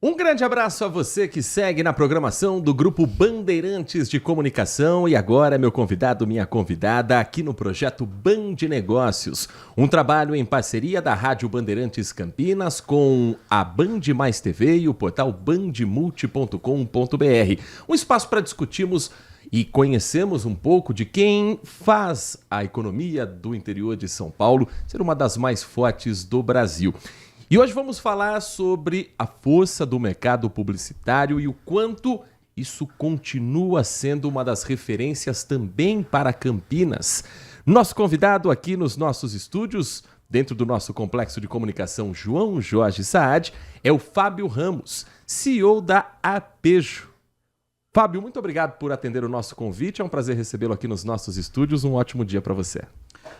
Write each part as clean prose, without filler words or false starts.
Um grande abraço a você que segue na programação do Grupo Bandeirantes de Comunicação e agora meu convidado, minha convidada aqui no projeto Band Negócios, um trabalho em parceria da Rádio Bandeirantes Campinas com a Band Mais TV e o portal bandmulti.com.br, um espaço para discutirmos e conhecemos um pouco de quem faz a economia do interior de São Paulo ser uma das mais fortes do Brasil. E hoje vamos falar sobre a força do mercado publicitário e o quanto isso continua sendo uma das referências também para Campinas. Nosso convidado aqui nos nossos estúdios, dentro do nosso complexo de comunicação João Jorge Saad, é o Fábio Ramos, CEO da Arpejo. Fábio, muito obrigado por atender o nosso convite. É um prazer recebê-lo aqui nos nossos estúdios. Um ótimo dia para você.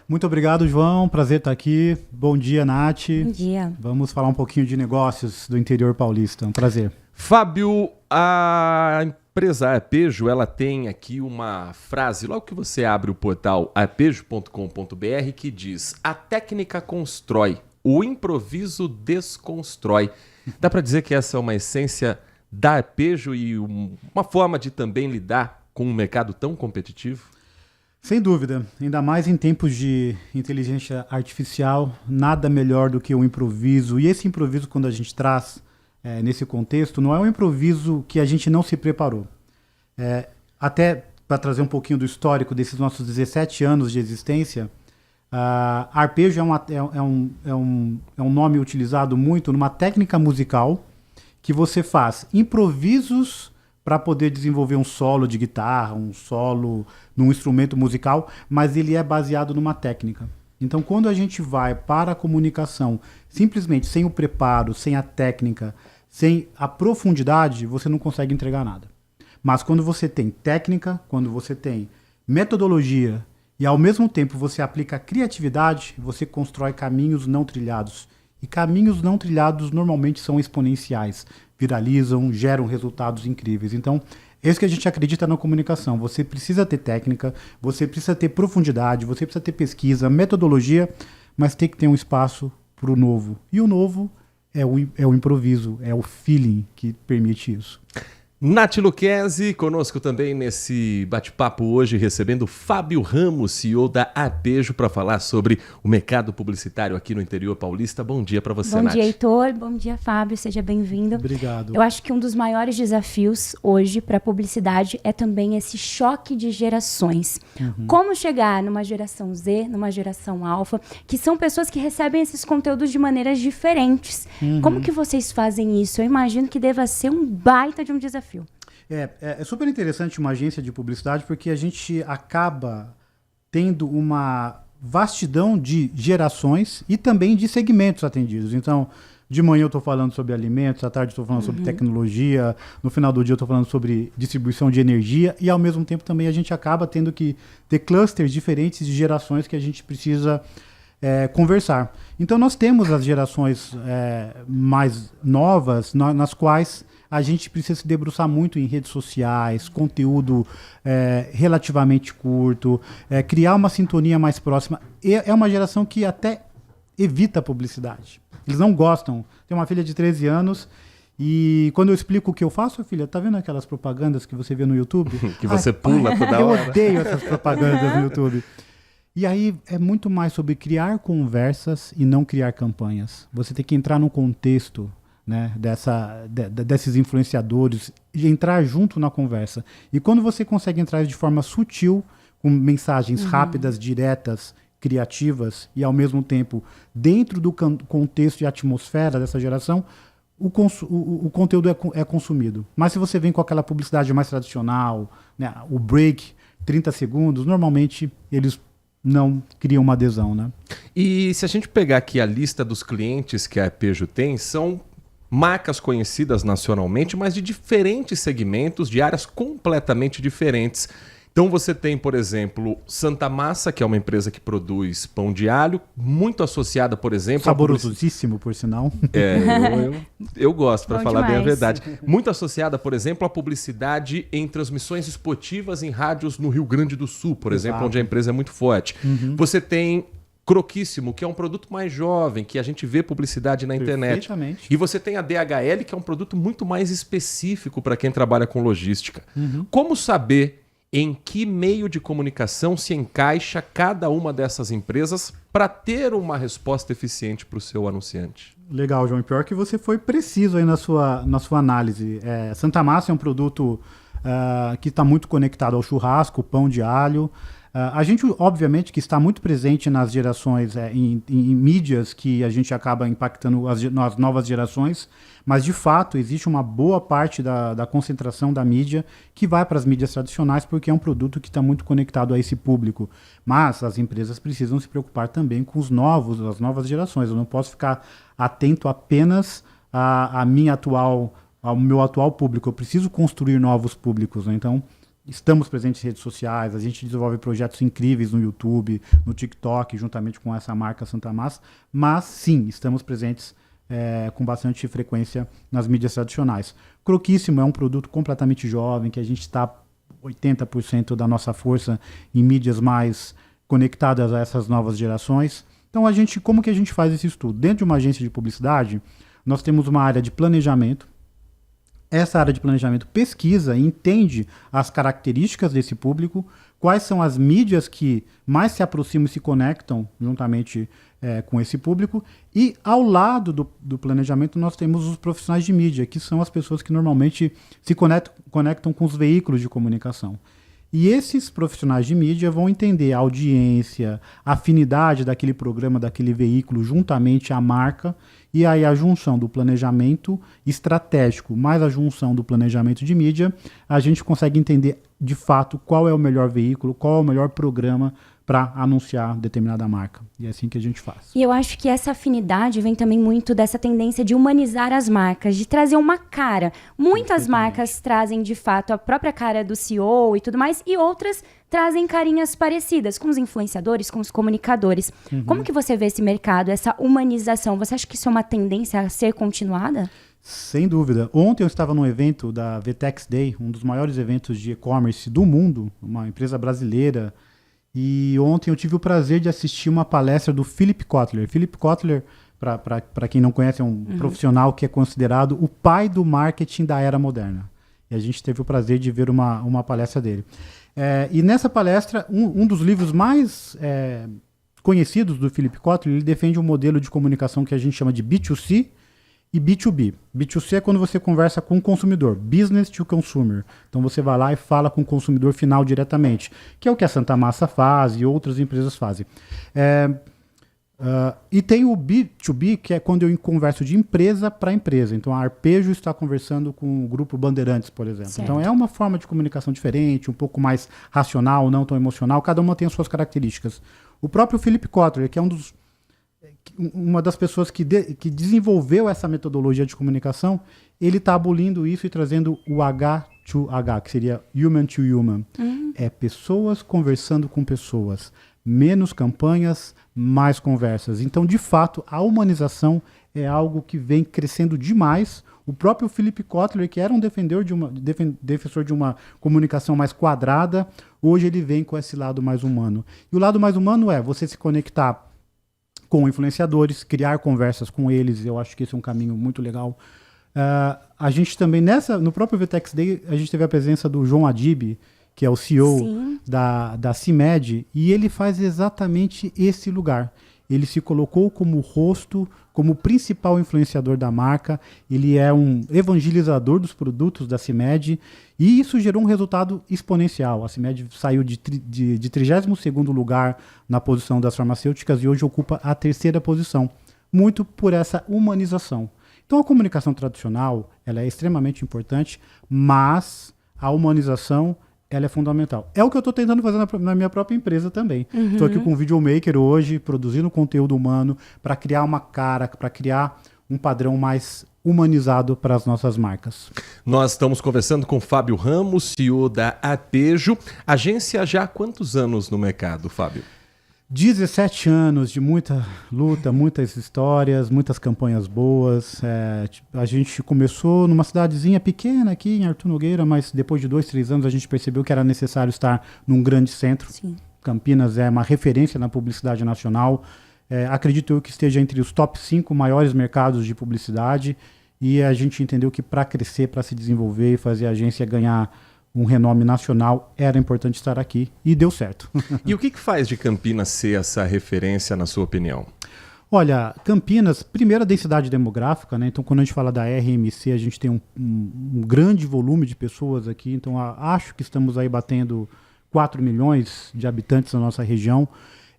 Muito obrigado, João. Prazer estar aqui. Bom dia, Nath. Bom dia. Vamos falar um pouquinho de negócios do interior paulista. Um prazer. Fábio, a empresa Arpejo, ela tem aqui uma frase, logo que você abre o portal arpejo.com.br, que diz: a técnica constrói, o improviso desconstrói. Dá para dizer que essa é uma essência da Arpejo e uma forma de também lidar com um mercado tão competitivo? Sem dúvida, ainda mais em tempos de inteligência artificial, nada melhor do que o improviso. E esse improviso, quando a gente traz nesse contexto, não é um improviso que a gente não se preparou. Até para trazer um pouquinho do histórico desses nossos 17 anos de existência, a Arpejo é um nome utilizado muito numa técnica musical que você faz improvisos para poder desenvolver um solo de guitarra, um solo num instrumento musical, mas ele é baseado numa técnica. Então, quando a gente vai para a comunicação, simplesmente sem o preparo, sem a técnica, sem a profundidade, você não consegue entregar nada. Mas quando você tem técnica, quando você tem metodologia e, ao mesmo tempo, você aplica criatividade, você constrói caminhos não trilhados. E caminhos não trilhados normalmente são exponenciais, viralizam, geram resultados incríveis. Então, é isso que a gente acredita na comunicação. Você precisa ter técnica, você precisa ter profundidade, você precisa ter pesquisa, metodologia, mas tem que ter um espaço para o novo. E o novo é o improviso, é o feeling que permite isso. Nath Lucchesi, conosco também nesse bate-papo hoje, recebendo Fábio Ramos, CEO da Arpejo, para falar sobre o mercado publicitário aqui no interior paulista. Bom dia para você, Nath. Bom dia, Heitor. Bom dia, Fábio. Seja bem-vindo. Obrigado. Eu acho que um dos maiores desafios hoje para a publicidade é também esse choque de gerações. Como chegar numa geração Z, numa geração alfa, que são pessoas que recebem esses conteúdos de maneiras diferentes. Como que vocês fazem isso? Eu imagino que deva ser um baita de um desafio. É super interessante uma agência de publicidade porque a gente acaba tendo uma vastidão de gerações e também de segmentos atendidos. Então, de manhã eu estou falando sobre alimentos, à tarde eu estou falando sobre tecnologia, no final do dia eu estou falando sobre distribuição de energia e, ao mesmo tempo, também a gente acaba tendo que ter clusters diferentes de gerações que a gente precisa conversar. Então, nós temos as gerações mais novas, nas quais a gente precisa se debruçar muito em redes sociais, conteúdo relativamente curto, criar uma sintonia mais próxima. E é uma geração que até evita a publicidade. Eles não gostam. Tem uma filha de 13 anos e quando eu explico o que eu faço, filha, tá vendo aquelas propagandas que você vê no YouTube? Que você pula toda hora. Eu odeio essas propagandas no YouTube. E aí é muito mais sobre criar conversas e não criar campanhas. Você tem que entrar no contexto, né, desses influenciadores e entrar junto na conversa. E quando você consegue entrar de forma sutil, com mensagens rápidas, diretas, criativas e, ao mesmo tempo, dentro do contexto e atmosfera dessa geração, o conteúdo é consumido. Mas se você vem com aquela publicidade mais tradicional, né, o break, 30 segundos, normalmente eles não criam uma adesão, né? E se a gente pegar aqui a lista dos clientes que a Arpejo tem, são marcas conhecidas nacionalmente, mas de diferentes segmentos, de áreas completamente diferentes. Então você tem, por exemplo, Santa Massa, que é uma empresa que produz pão de alho, muito associada, por exemplo... Saborosíssimo, por sinal. Eu gosto, para falar bem a demais. verdade. Muito associada, por exemplo, à publicidade em transmissões esportivas em rádios no Rio Grande do Sul, por exemplo, onde a empresa é muito forte. Você tem Croquíssimo, que é um produto mais jovem, que a gente vê publicidade na internet. E você tem a DHL, que é um produto muito mais específico para quem trabalha com logística. Como saber em que meio de comunicação se encaixa cada uma dessas empresas para ter uma resposta eficiente para o seu anunciante? Legal, João. E pior que você foi preciso aí na sua análise. Santa Massa é um produto que está muito conectado ao churrasco, pão de alho. A gente, obviamente, que está muito presente nas gerações, em mídias que a gente acaba impactando as novas gerações, mas, de fato, existe uma boa parte da concentração da mídia que vai para as mídias tradicionais, porque é um produto que está muito conectado a esse público. Mas as empresas precisam se preocupar também com as novas gerações. Eu não posso ficar atento apenas ao meu atual público. Eu preciso construir novos públicos, né? Então, estamos presentes em redes sociais, a gente desenvolve projetos incríveis no YouTube, no TikTok, juntamente com essa marca Santa Massa, mas sim, estamos presentes com bastante frequência nas mídias tradicionais. Croquíssimo é um produto completamente jovem, que a gente está 80% da nossa força em mídias mais conectadas a essas novas gerações. Então, como que a gente faz esse estudo? Dentro de uma agência de publicidade, nós temos uma área de planejamento. Essa área de planejamento pesquisa e entende as características desse público, quais são as mídias que mais se aproximam e se conectam juntamente com esse público. E ao lado do planejamento nós temos os profissionais de mídia, que são as pessoas que normalmente se conectam com os veículos de comunicação. E esses profissionais de mídia vão entender a audiência, a afinidade daquele programa, daquele veículo, juntamente à marca, e aí a junção do planejamento estratégico mais a junção do planejamento de mídia, a gente consegue entender de fato qual é o melhor veículo, qual é o melhor programa para anunciar determinada marca. E é assim que a gente faz. E eu acho que essa afinidade vem também muito dessa tendência de humanizar as marcas, de trazer uma cara. Muitas marcas trazem, de fato, a própria cara do CEO e tudo mais, e outras trazem carinhas parecidas com os influenciadores, com os comunicadores. Como que você vê esse mercado, essa humanização? Você acha que isso é uma tendência a ser continuada? Sem dúvida. Ontem eu estava num evento da VTEX Day, um dos maiores eventos de e-commerce do mundo, uma empresa brasileira. E ontem eu tive o prazer de assistir uma palestra do Philip Kotler. Philip Kotler, para quem não conhece, é um profissional que é considerado o pai do marketing da era moderna. E a gente teve o prazer de ver uma palestra dele. E nessa palestra, um dos livros mais conhecidos do Philip Kotler, ele defende um modelo de comunicação que a gente chama de B2C e B2B. B2C é quando você conversa com o consumidor, business to consumer. Então você vai lá e fala com o consumidor final diretamente, que é o que a Santa Massa faz e outras empresas fazem. E tem o B2B, que é quando eu converso de empresa para empresa. Então a Arpejo está conversando com o grupo Bandeirantes, por exemplo. Certo. Então é uma forma de comunicação diferente, um pouco mais racional, não tão emocional. Cada uma tem as suas características. O próprio Philip Kotler, que é uma das pessoas que desenvolveu essa metodologia de comunicação, ele está abolindo isso e trazendo o H2H, que seria Human to Human. É pessoas conversando com pessoas. Menos campanhas, mais conversas. Então, de fato, a humanização é algo que vem crescendo demais. O próprio Philip Kotler, que era um defensor de uma comunicação mais quadrada, hoje ele vem com esse lado mais humano. E o lado mais humano é você se conectar com influenciadores, criar conversas com eles. Eu acho que esse é um caminho muito legal. A gente também, no próprio VTEX Day, a gente teve a presença do João Adib, que é o CEO da CIMED, e ele faz exatamente esse lugar. Ele se colocou como rosto, como principal influenciador da marca, ele é um evangelizador dos produtos da CIMED, e isso gerou um resultado exponencial. A CIMED saiu de 32º lugar na posição das farmacêuticas e hoje ocupa a 3ª posição, muito por essa humanização. Então a comunicação tradicional ela é extremamente importante, mas a humanização ela é fundamental. É o que eu estou tentando fazer na minha própria empresa também. Estou aqui com um videomaker hoje, produzindo conteúdo humano para criar uma cara, para criar um padrão mais humanizado para as nossas marcas. Nós estamos conversando com Fábio Ramos, CEO da Arpejo. Agência já há quantos anos no mercado, Fábio? 17 anos de muita luta, muitas histórias, muitas campanhas boas. A gente começou numa cidadezinha pequena aqui em Artur Nogueira, mas depois de 2, 3 anos a gente percebeu que era necessário estar num grande centro. Sim. Campinas é uma referência na publicidade nacional. Acredito eu que esteja entre os top 5 maiores mercados de publicidade, e a gente entendeu que para crescer, para se desenvolver e fazer a agência ganhar um renome nacional, era importante estar aqui, e deu certo. E o que faz de Campinas ser essa referência, na sua opinião? Olha, Campinas, primeira densidade demográfica, né? Então, quando a gente fala da RMC, a gente tem um grande volume de pessoas aqui. Então, acho que estamos aí batendo 4 milhões de habitantes na nossa região.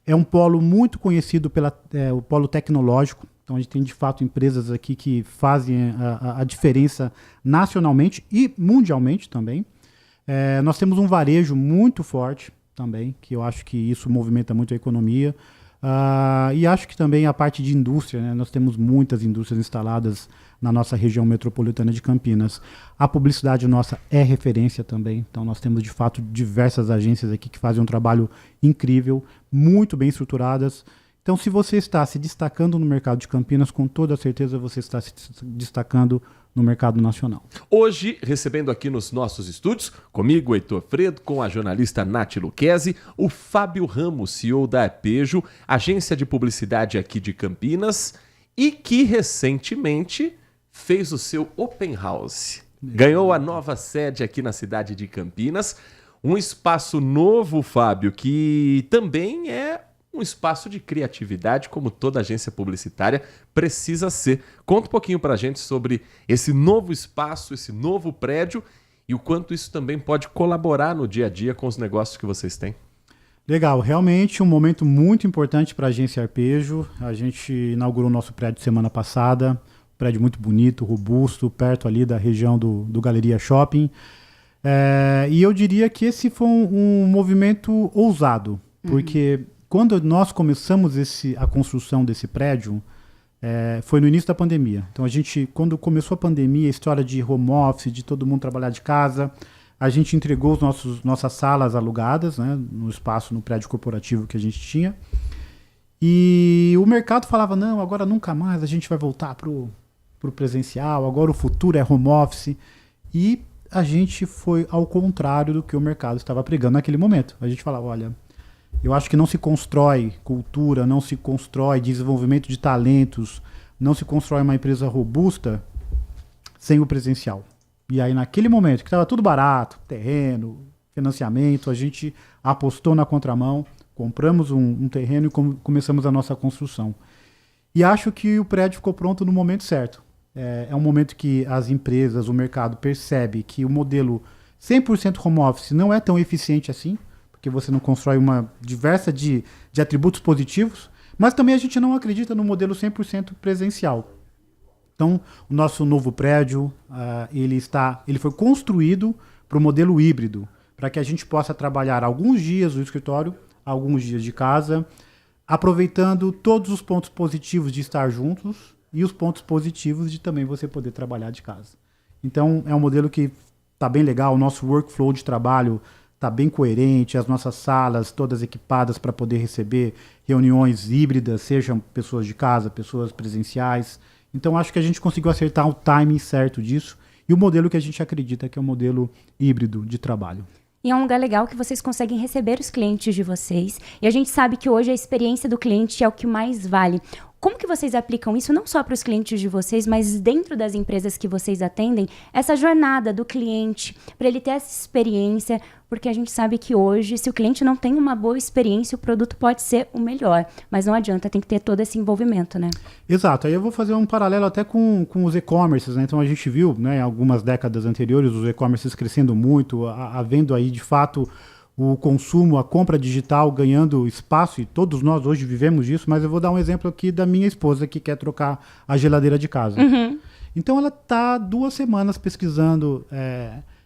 É um polo muito conhecido o polo tecnológico. Então, a gente tem, de fato, empresas aqui que fazem a diferença nacionalmente e mundialmente também. Nós temos um varejo muito forte também, que eu acho que isso movimenta muito a economia. E acho que também a parte de indústria, né? Nós temos muitas indústrias instaladas na nossa região metropolitana de Campinas. A publicidade nossa é referência também, então nós temos de fato diversas agências aqui que fazem um trabalho incrível, muito bem estruturadas. Então, se você está se destacando no mercado de Campinas, com toda certeza você está se destacando no mercado nacional. Hoje, recebendo aqui nos nossos estúdios, comigo, Heitor Fredo, com a jornalista Nath Lucchesi, o Fábio Ramos, CEO da Arpejo, agência de publicidade aqui de Campinas, e que recentemente fez o seu Open House. Ganhou a nova sede aqui na cidade de Campinas, um espaço novo, Fábio, que também é um espaço de criatividade, como toda agência publicitária precisa ser. Conta um pouquinho pra gente sobre esse novo espaço, esse novo prédio, e o quanto isso também pode colaborar no dia a dia com os negócios que vocês têm. Legal, realmente um momento muito importante para a agência Arpejo. A gente inaugurou o nosso prédio semana passada, um prédio muito bonito, robusto, perto ali da região do Galeria Shopping. E eu diria que esse foi um movimento ousado, porque quando nós começamos a construção desse prédio, foi no início da pandemia. Então, quando começou a pandemia, a história de home office, de todo mundo trabalhar de casa, a gente entregou nossas salas alugadas, né, no prédio corporativo que a gente tinha. E o mercado falava, não, agora nunca mais a gente vai voltar para o presencial, agora o futuro é home office. E a gente foi ao contrário do que o mercado estava pregando naquele momento. A gente falava, olha, eu acho que não se constrói cultura, não se constrói desenvolvimento de talentos, não se constrói uma empresa robusta sem o presencial. E aí, naquele momento, que estava tudo barato, terreno, financiamento, a gente apostou na contramão, compramos um terreno e começamos a nossa construção. E acho que o prédio ficou pronto no momento certo. É um momento que as empresas, o mercado percebe que o modelo 100% home office não é tão eficiente assim, porque você não constrói uma diversa de atributos positivos, mas também a gente não acredita no modelo 100% presencial. Então, o nosso novo prédio, ele foi construído para o modelo híbrido, para que a gente possa trabalhar alguns dias no escritório, alguns dias de casa, aproveitando todos os pontos positivos de estar juntos e os pontos positivos de também você poder trabalhar de casa. Então, é um modelo que está bem legal, o nosso workflow de trabalho está bem coerente, as nossas salas todas equipadas para poder receber reuniões híbridas, sejam pessoas de casa, pessoas presenciais. Então, acho que a gente conseguiu acertar o timing certo disso e o modelo que a gente acredita que é o modelo híbrido de trabalho. E é um lugar legal que vocês conseguem receber os clientes de vocês. E a gente sabe que hoje a experiência do cliente é o que mais vale. Como que vocês aplicam isso não só para os clientes de vocês, mas dentro das empresas que vocês atendem, essa jornada do cliente, para ele ter essa experiência, porque a gente sabe que hoje, se o cliente não tem uma boa experiência, o produto pode ser o melhor, mas não adianta, tem que ter todo esse envolvimento, né? Exato, aí eu vou fazer um paralelo até com os e-commerces, né? Então a gente viu, né, em algumas décadas anteriores, os e-commerces crescendo muito, havendo aí de fato o consumo, a compra digital ganhando espaço, e todos nós hoje vivemos disso, mas eu vou dar um exemplo aqui da minha esposa que quer trocar a geladeira de casa. Então ela está 2 semanas pesquisando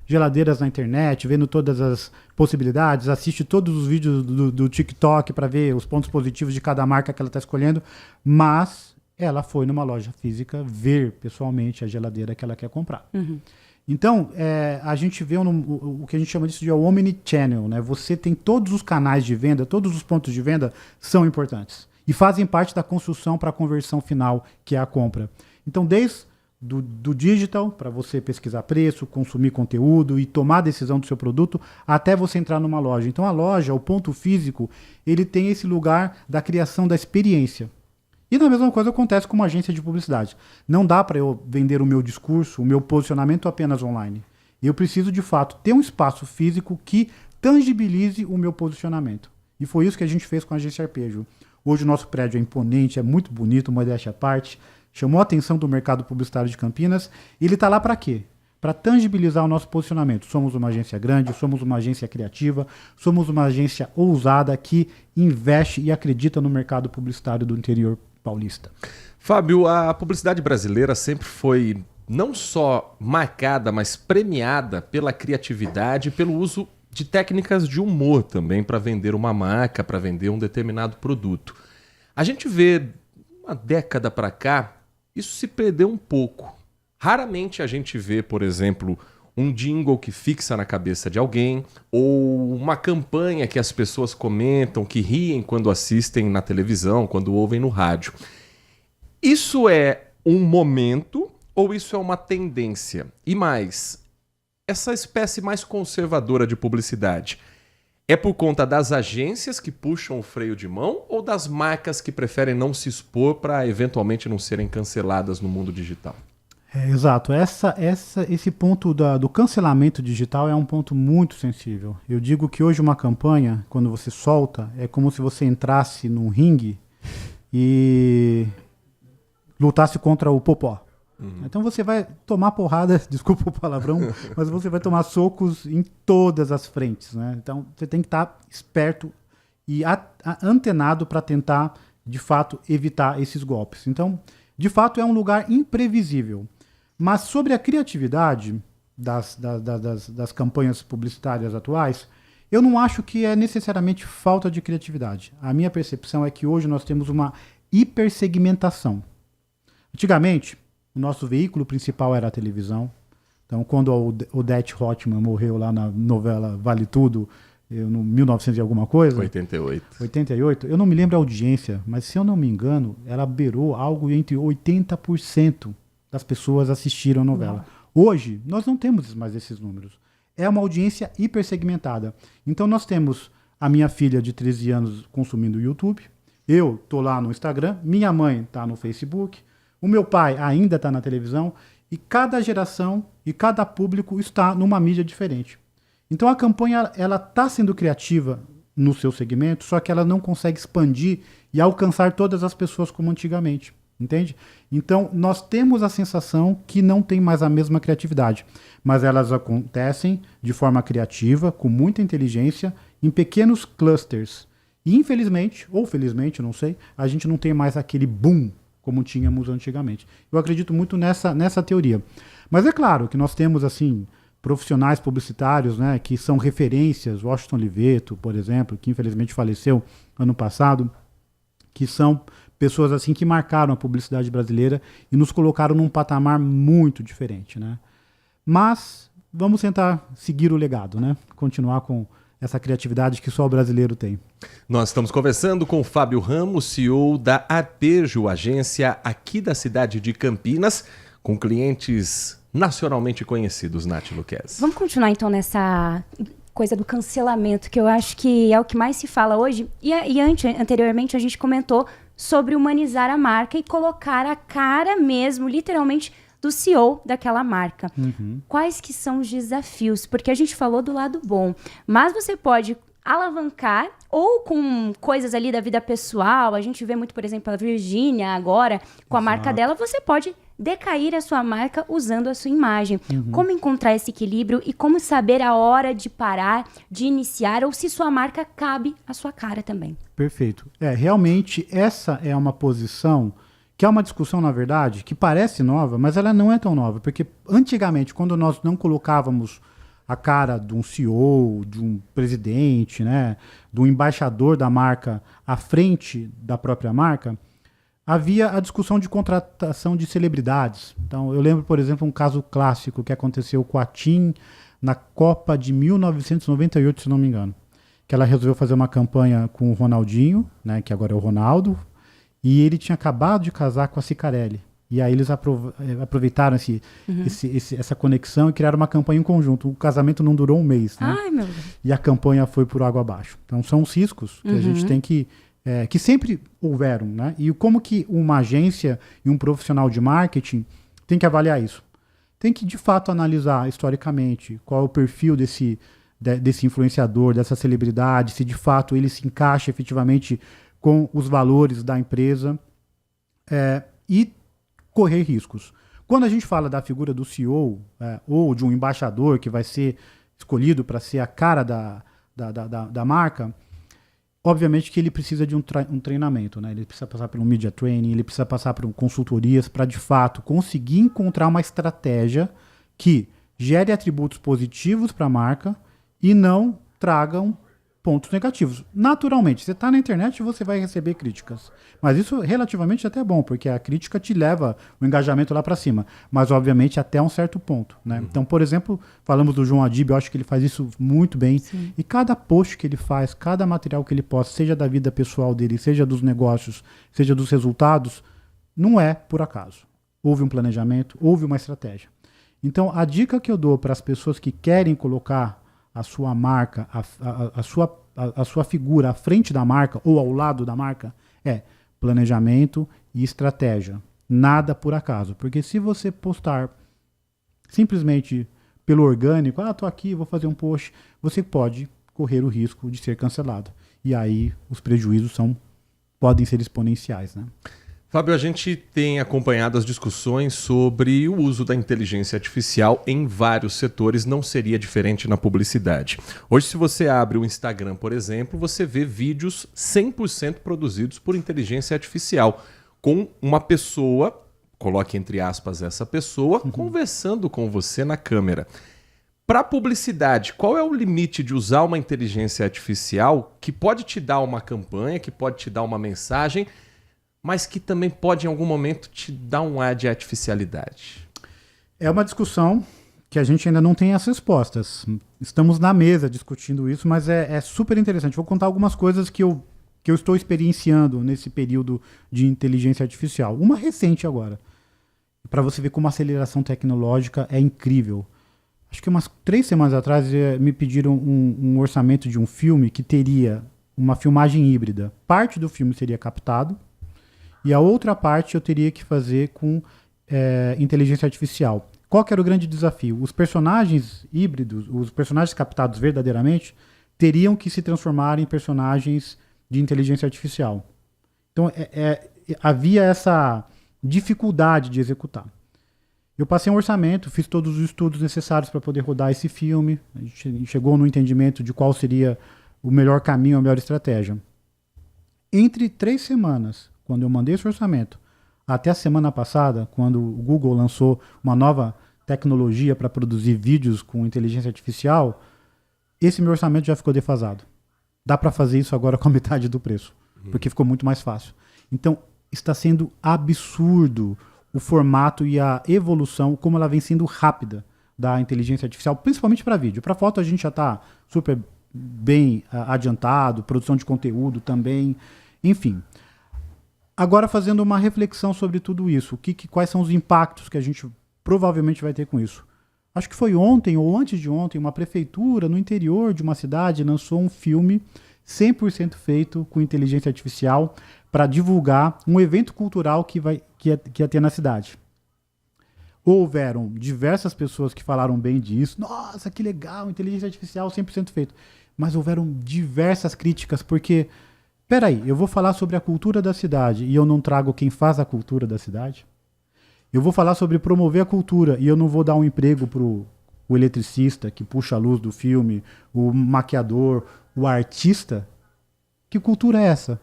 geladeiras na internet, vendo todas as possibilidades, assiste todos os vídeos do TikTok para ver os pontos positivos de cada marca que ela está escolhendo, mas ela foi numa loja física ver pessoalmente a geladeira que ela quer comprar. Então, a gente vê o que a gente chama disso de omnichannel, né? Você tem todos os canais de venda, todos os pontos de venda são importantes e fazem parte da construção para a conversão final, que é a compra. Então, desde do digital, para você pesquisar preço, consumir conteúdo e tomar a decisão do seu produto, até você entrar numa loja. Então a loja, o ponto físico, ele tem esse lugar da criação da experiência. E na mesma coisa acontece com uma agência de publicidade. Não dá para eu vender o meu discurso, o meu posicionamento apenas online. Eu preciso, de fato, ter um espaço físico que tangibilize o meu posicionamento. E foi isso que a gente fez com a agência Arpejo. Hoje o nosso prédio é imponente, é muito bonito, modéstia à parte, chamou a atenção do mercado publicitário de Campinas. E ele está lá para quê? Para tangibilizar o nosso posicionamento. Somos uma agência grande, somos uma agência criativa, somos uma agência ousada que investe e acredita no mercado publicitário do interior paulista. Fábio, a publicidade brasileira sempre foi não só marcada, mas premiada pela criatividade e pelo uso de técnicas de humor também para vender uma marca, para vender um determinado produto. A gente vê, uma década para cá, isso se perdeu um pouco. Raramente a gente vê, por exemplo, um jingle que fixa na cabeça de alguém ou uma campanha que as pessoas comentam, que riem quando assistem na televisão, quando ouvem no rádio. Isso é um momento ou isso é uma tendência? E mais, essa espécie mais conservadora de publicidade é por conta das agências que puxam o freio de mão ou das marcas que preferem não se expor para eventualmente não serem canceladas no mundo digital? Exato. Esse ponto do cancelamento digital é um ponto muito sensível. Eu digo que hoje uma campanha, quando você solta, é como se você entrasse num ringue e lutasse contra o Popó. Então você vai tomar porrada, desculpa o palavrão, mas você vai tomar socos em todas as frentes, né? Então você tem que estar esperto e antenado para tentar, de fato, evitar esses golpes. Então, de fato, é um lugar imprevisível. Mas sobre a criatividade das campanhas publicitárias atuais, eu não acho que é necessariamente falta de criatividade. A minha percepção é que hoje nós temos uma hipersegmentação. Antigamente, o nosso veículo principal era a televisão. Então, quando a Odete Roitman morreu lá na novela Vale Tudo, no 1900 e alguma coisa... 88, eu não me lembro a audiência, mas se eu não me engano, ela beirou algo entre 80% das pessoas assistiram a novela. Hoje, nós não temos mais esses números. É uma audiência hipersegmentada. Então, nós temos a minha filha de 13 anos consumindo o YouTube, eu estou lá no Instagram, minha mãe está no Facebook, o meu pai ainda está na televisão, e cada geração e cada público está numa mídia diferente. Então a campanha ela está sendo criativa no seu segmento, só que ela não consegue expandir e alcançar todas as pessoas como antigamente, entende? Então nós temos a sensação que não tem mais a mesma criatividade, mas elas acontecem de forma criativa, com muita inteligência, em pequenos clusters. E infelizmente, ou felizmente, não sei, a gente não tem mais aquele boom como tínhamos antigamente. Eu acredito muito nessa teoria. Mas é claro que nós temos, assim, profissionais publicitários, né, que são referências, Washington Oliveto, por exemplo, que infelizmente faleceu ano passado, que são pessoas assim que marcaram a publicidade brasileira e nos colocaram num patamar muito diferente, né? Mas vamos tentar seguir o legado, né? Continuar com essa criatividade que só o brasileiro tem. Nós estamos conversando com o Fábio Ramos, CEO da Arpejo, agência aqui da cidade de Campinas, com clientes nacionalmente conhecidos, Nath Luquezzi. Vamos continuar então nessa coisa do cancelamento, que eu acho que é o que mais se fala hoje. E anteriormente a gente comentou sobre humanizar a marca e colocar a cara mesmo, literalmente, do CEO daquela marca. Quais que são os desafios? Porque a gente falou do lado bom, mas você pode alavancar ou com coisas ali da vida pessoal. A gente vê muito, por exemplo, a Virgínia agora, com a marca dela, você pode decair a sua marca usando a sua imagem. Como encontrar esse equilíbrio e como saber a hora de parar, de iniciar, ou se sua marca cabe à sua cara também. Perfeito. Realmente essa é uma posição que é uma discussão, na verdade, que parece nova, mas ela não é tão nova, porque antigamente, quando nós não colocávamos a cara de um CEO, de um presidente, né, do embaixador da marca à frente da própria marca, havia a discussão de contratação de celebridades. Então, eu lembro, por exemplo, um caso clássico que aconteceu com a TIM na Copa de 1998, se não me engano, que ela resolveu fazer uma campanha com o Ronaldinho, né, que agora é o Ronaldo, e ele tinha acabado de casar com a Cicarelli. E aí eles aproveitaram essa conexão e criaram uma campanha em conjunto. O casamento não durou um mês, né? Ai, meu Deus. E a campanha foi por água abaixo. Então são os riscos que a gente tem que sempre houveram, né? E como que uma agência e um profissional de marketing tem que avaliar isso? Tem que, de fato, analisar historicamente qual é o perfil desse influenciador, dessa celebridade, se de fato ele se encaixa efetivamente com os valores da empresa e correr riscos. Quando a gente fala da figura do CEO ou de um embaixador que vai ser escolhido para ser a cara da marca, obviamente que ele precisa de um treinamento, né? Ele precisa passar por um media training, ele precisa passar por consultorias para, de fato, conseguir encontrar uma estratégia que gere atributos positivos para a marca e não tragam pontos negativos. Naturalmente, você está na internet e você vai receber críticas. Mas isso relativamente até é bom, porque a crítica te leva o engajamento lá para cima. Mas, obviamente, até um certo ponto, né? Então, por exemplo, falamos do João Adib, eu acho que ele faz isso muito bem. Sim. E cada post que ele faz, cada material que ele posta, seja da vida pessoal dele, seja dos negócios, seja dos resultados, não é por acaso. Houve um planejamento, houve uma estratégia. Então, a dica que eu dou para as pessoas que querem colocar a sua marca, a sua figura à frente da marca ou ao lado da marca é planejamento e estratégia. Nada por acaso. Porque se você postar simplesmente pelo orgânico, tô aqui, vou fazer um post, você pode correr o risco de ser cancelado. E aí os prejuízos podem ser exponenciais, né? Fábio, a gente tem acompanhado as discussões sobre o uso da inteligência artificial em vários setores, não seria diferente na publicidade. Hoje, se você abre o Instagram, por exemplo, você vê vídeos 100% produzidos por inteligência artificial, com uma pessoa, coloque entre aspas essa pessoa, conversando com você na câmera. Para publicidade, qual é o limite de usar uma inteligência artificial que pode te dar uma campanha, que pode te dar uma mensagem, mas que também pode, em algum momento, te dar um ar de artificialidade? É uma discussão que a gente ainda não tem as respostas. Estamos na mesa discutindo isso, mas é super interessante. Vou contar algumas coisas que eu estou experienciando nesse período de inteligência artificial. Uma recente agora, para você ver como a aceleração tecnológica é incrível. Acho que umas 3 semanas atrás me pediram um orçamento de um filme que teria uma filmagem híbrida. Parte do filme seria captado, e a outra parte eu teria que fazer com inteligência artificial. Qual que era o grande desafio? Os personagens híbridos, os personagens captados verdadeiramente, teriam que se transformar em personagens de inteligência artificial. Então, havia essa dificuldade de executar. Eu passei um orçamento, fiz todos os estudos necessários para poder rodar esse filme, a gente chegou no entendimento de qual seria o melhor caminho, a melhor estratégia. Entre 3 semanas, quando eu mandei esse orçamento, até a semana passada, quando o Google lançou uma nova tecnologia para produzir vídeos com inteligência artificial, esse meu orçamento já ficou defasado. Dá para fazer isso agora com a metade do preço, porque ficou muito mais fácil. Então, está sendo absurdo o formato e a evolução, como ela vem sendo rápida da inteligência artificial, principalmente para vídeo. Para foto a gente já está super bem adiantado, produção de conteúdo também, enfim. Agora, fazendo uma reflexão sobre tudo isso, quais são os impactos que a gente provavelmente vai ter com isso? Acho que foi ontem ou antes de ontem, uma prefeitura no interior de uma cidade lançou um filme 100% feito com inteligência artificial para divulgar um evento cultural que ia ter na cidade. Houveram diversas pessoas que falaram bem disso. Nossa, que legal, inteligência artificial 100% feito. Mas houveram diversas críticas, porque... Peraí, eu vou falar sobre a cultura da cidade e eu não trago quem faz a cultura da cidade? Eu vou falar sobre promover a cultura e eu não vou dar um emprego para o eletricista que puxa a luz do filme, o maquiador, o artista? Que cultura é essa?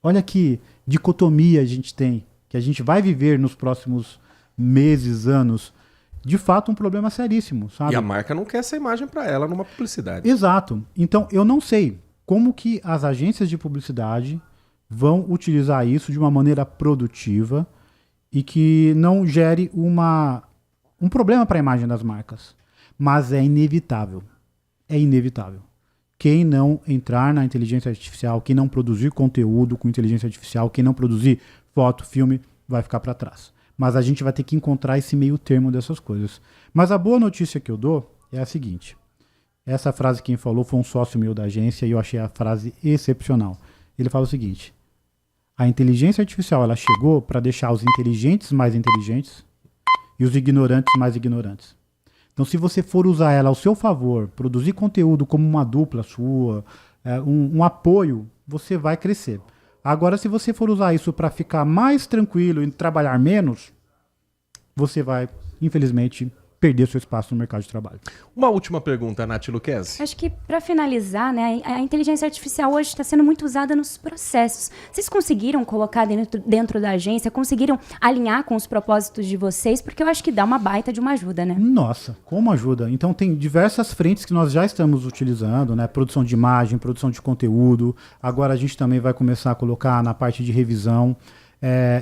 Olha que dicotomia a gente tem, que a gente vai viver nos próximos meses, anos. De fato, um problema seríssimo, sabe? E a marca não quer essa imagem para ela numa publicidade. Exato. Então, eu não sei como que as agências de publicidade vão utilizar isso de uma maneira produtiva e que não gere um problema para a imagem das marcas. Mas é inevitável. É inevitável. Quem não entrar na inteligência artificial, quem não produzir conteúdo com inteligência artificial, quem não produzir foto, filme, vai ficar para trás. mas a gente vai ter que encontrar esse meio termo dessas coisas. Mas a boa notícia que eu dou é a seguinte. Essa frase quem falou foi um sócio meu da agência e eu achei a frase excepcional. Ele fala o seguinte: a inteligência artificial ela chegou para deixar os inteligentes mais inteligentes e os ignorantes mais ignorantes. Então, se você for usar ela ao seu favor, produzir conteúdo como uma dupla sua, um apoio, você vai crescer. Agora, se você for usar isso para ficar mais tranquilo e trabalhar menos, você vai, infelizmente, perder seu espaço no mercado de trabalho. Uma última pergunta, Nath Lucchesi. Acho que, para finalizar, né, a inteligência artificial hoje está sendo muito usada nos processos. Vocês conseguiram colocar dentro da agência, conseguiram alinhar com os propósitos de vocês? Porque eu acho que dá uma baita de uma ajuda, né? Nossa, como ajuda? Então, tem diversas frentes que nós já estamos utilizando, né? Produção de imagem, produção de conteúdo. Agora a gente também vai começar a colocar na parte de revisão.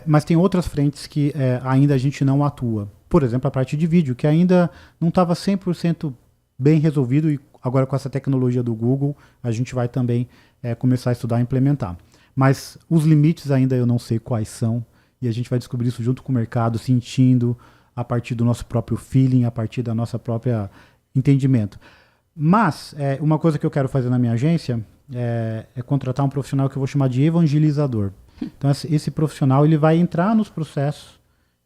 Mas tem outras frentes que ainda a gente não atua. Por exemplo, a parte de vídeo, que ainda não estava 100% bem resolvido e agora com essa tecnologia do Google, a gente vai também começar a estudar e implementar. Mas os limites ainda eu não sei quais são e a gente vai descobrir isso junto com o mercado, sentindo a partir do nosso próprio feeling, a partir da nossa própria entendimento. Mas uma coisa que eu quero fazer na minha agência é contratar um profissional que eu vou chamar de evangelizador. Então esse profissional ele vai entrar nos processos,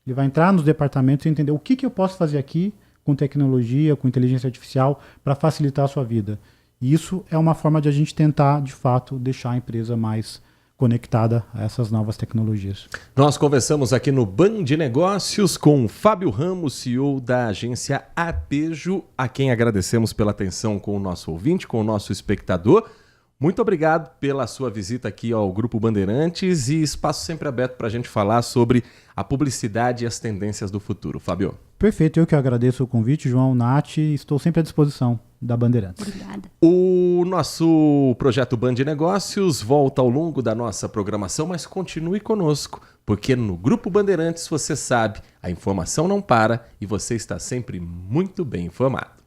ele vai entrar nos departamentos e entender o que eu posso fazer aqui com tecnologia, com inteligência artificial para facilitar a sua vida. E isso é uma forma de a gente tentar, de fato, deixar a empresa mais conectada a essas novas tecnologias. Nós conversamos aqui no Band Negócios com Fábio Ramos, CEO da agência Apejo, a quem agradecemos pela atenção com o nosso ouvinte, com o nosso espectador. Muito obrigado pela sua visita aqui ao Grupo Bandeirantes e espaço sempre aberto para a gente falar sobre a publicidade e as tendências do futuro. Fábio. Perfeito, eu que agradeço o convite, João, Nath, estou sempre à disposição da Bandeirantes. Obrigada. O nosso projeto Band Negócios volta ao longo da nossa programação, mas continue conosco, porque no Grupo Bandeirantes, você sabe, a informação não para e você está sempre muito bem informado.